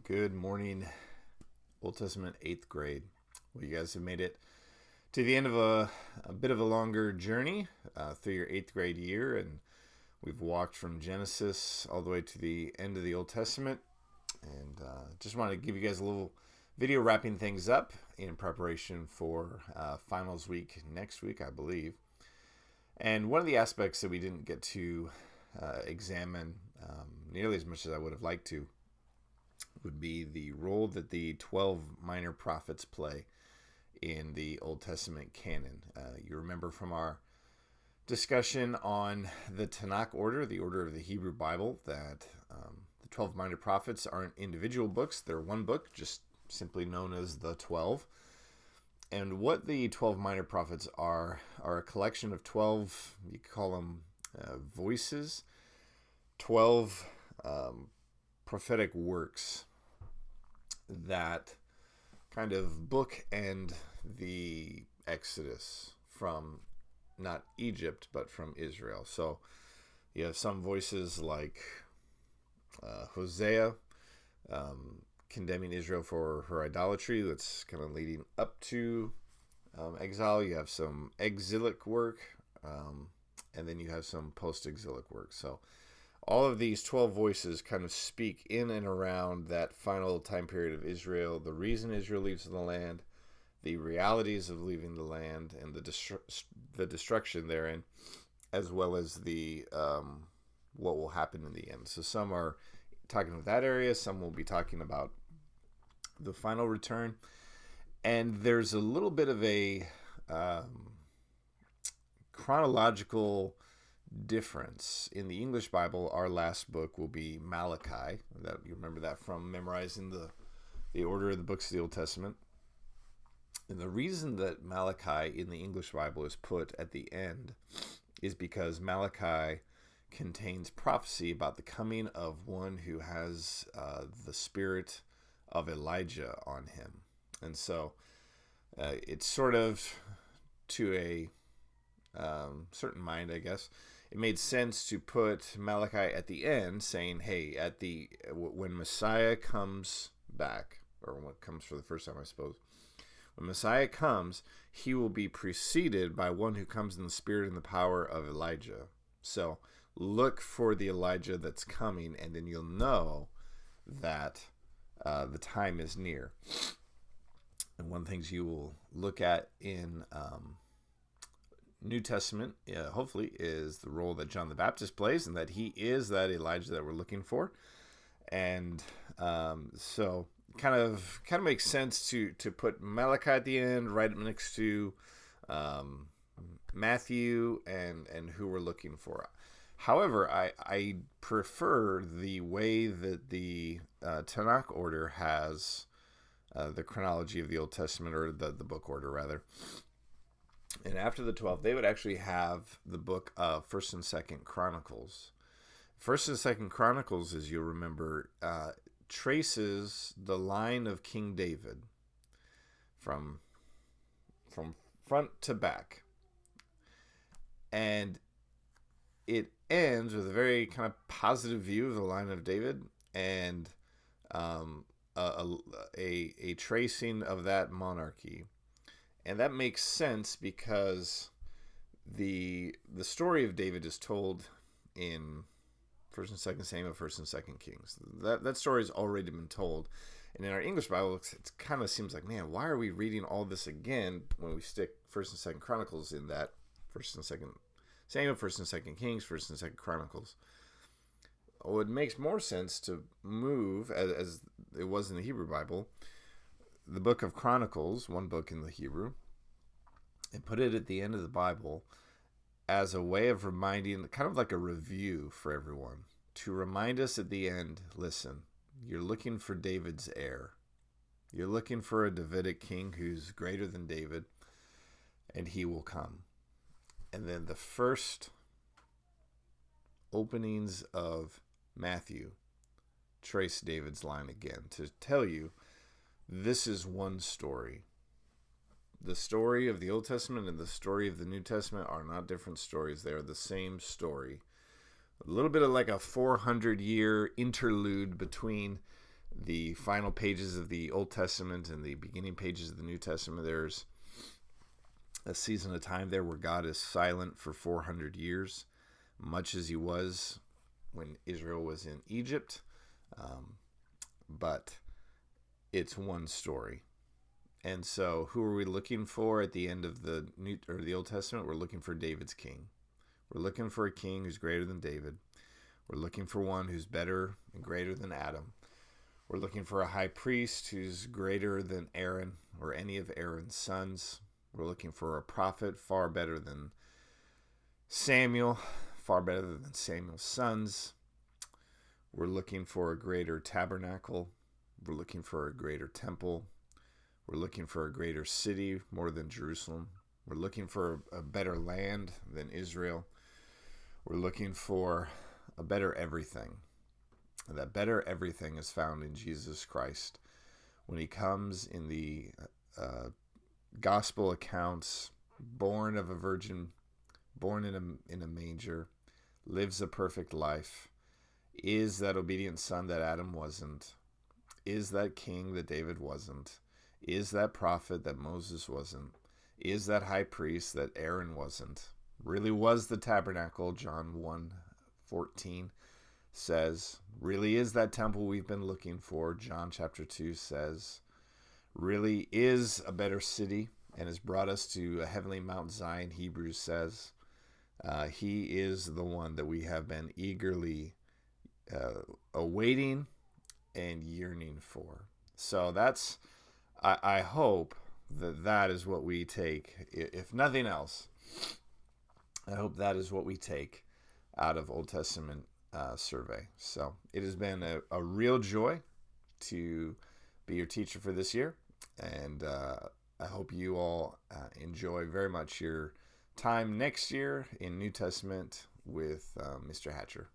Good morning, Old Testament 8th grade. Well, you guys have made it to the end of a bit of a longer journey through your 8th grade year, and we've walked from Genesis all the way to the end of the Old Testament. And just wanted to give you guys a little video wrapping things up in preparation for finals week next week, I believe. And one of the aspects that we didn't get to examine nearly as much as I would have liked to would be the role that the 12 minor prophets play in the Old Testament canon. You remember from our discussion on the Tanakh order, the order of the Hebrew Bible, that the 12 minor prophets aren't individual books. They're one book, just simply known as the 12. And what the 12 minor prophets are a collection of 12, you could call them voices, 12 prophetic works that kind of bookend the Exodus from not Egypt, but from Israel. So you have some voices like Hosea condemning Israel for her idolatry. That's kind of leading up to exile. You have some exilic work, and then you have some post-exilic work. So all of these 12 voices kind of speak in and around that final time period of Israel, the reason Israel leaves the land, the realities of leaving the land, and the destruction therein, as well as the what will happen in the end. So some are talking about that area, some will be talking about the final return, and there's a little bit of a chronological difference. In the English Bible, our last book will be Malachi. That you remember that from memorizing the order of the books of the Old Testament. And the reason that Malachi in the English Bible is put at the end is because Malachi contains prophecy about the coming of one who has the spirit of Elijah on him. And so it's sort of to a certain mind, I guess, it made sense to put Malachi at the end, saying, "Hey, when Messiah comes back, or when it comes for the first time, I suppose, when Messiah comes, he will be preceded by one who comes in the spirit and the power of Elijah. So look for the Elijah that's coming, and then you'll know that the time is near." And one of the things you will look at in New Testament, hopefully, is the role that John the Baptist plays, and that he is that Elijah that we're looking for. And so kind of makes sense to put Malachi at the end, right next to Matthew and who we're looking for. However, I prefer the way that the Tanakh order has the chronology of the Old Testament, or the book order, rather. And after the 12, they would actually have the book of 1st and 2nd Chronicles. 1st and 2nd Chronicles, as you'll remember, traces the line of King David from front to back. And it ends with a very kind of positive view of the line of David, and a tracing of that monarchy. And that makes sense because the story of David is told in 1st and 2nd Samuel, 1st and 2nd Kings. That story has already been told. And in our English Bible, it kind of seems like, man, why are we reading all this again when we stick 1st and 2nd Chronicles in that 1st and 2nd Samuel, 1st and 2nd Kings, 1st and 2nd Chronicles? Well, it makes more sense to move, as it was in the Hebrew Bible, the book of Chronicles, one book in the Hebrew, and put it at the end of the Bible as a way of reminding, kind of like a review for everyone, to remind us at the end, listen, you're looking for David's heir. You're looking for a Davidic king who's greater than David, and he will come. And then the first openings of Matthew trace David's line again to tell you this is one story. The story of the Old Testament and the story of the New Testament are not different stories. They are the same story. A little bit of like a 400-year interlude between the final pages of the Old Testament and the beginning pages of the New Testament, there's a season of time there where God is silent for 400 years, much as he was when Israel was in Egypt. But it's one story. And so who are we looking for at the end of the Old Testament? We're looking for David's king. We're looking for a king who's greater than David. We're looking for one who's better and greater than Adam. We're looking for a high priest who's greater than Aaron or any of Aaron's sons. We're looking for a prophet far better than Samuel, far better than Samuel's sons. We're looking for a greater tabernacle. We're looking for a greater temple. We're looking for a greater city, more than Jerusalem. We're looking for a better land than Israel. We're looking for a better everything. And that better everything is found in Jesus Christ. When he comes in the gospel accounts, born of a virgin, born in a manger, lives a perfect life, is that obedient son that Adam wasn't, is that king that David wasn't, is that prophet that Moses wasn't, is that high priest that Aaron wasn't, really was the tabernacle, John 1:14 says, really is that temple we've been looking for, John chapter 2 says, really is a better city and has brought us to a heavenly Mount Zion, Hebrews says. He is the one that we have been eagerly awaiting and yearning for. So that's, I hope that is what we take. If nothing else, I hope that is what we take out of Old Testament survey. So it has been a real joy to be your teacher for this year. And I hope you all enjoy very much your time next year in New Testament with Mr. Hatcher.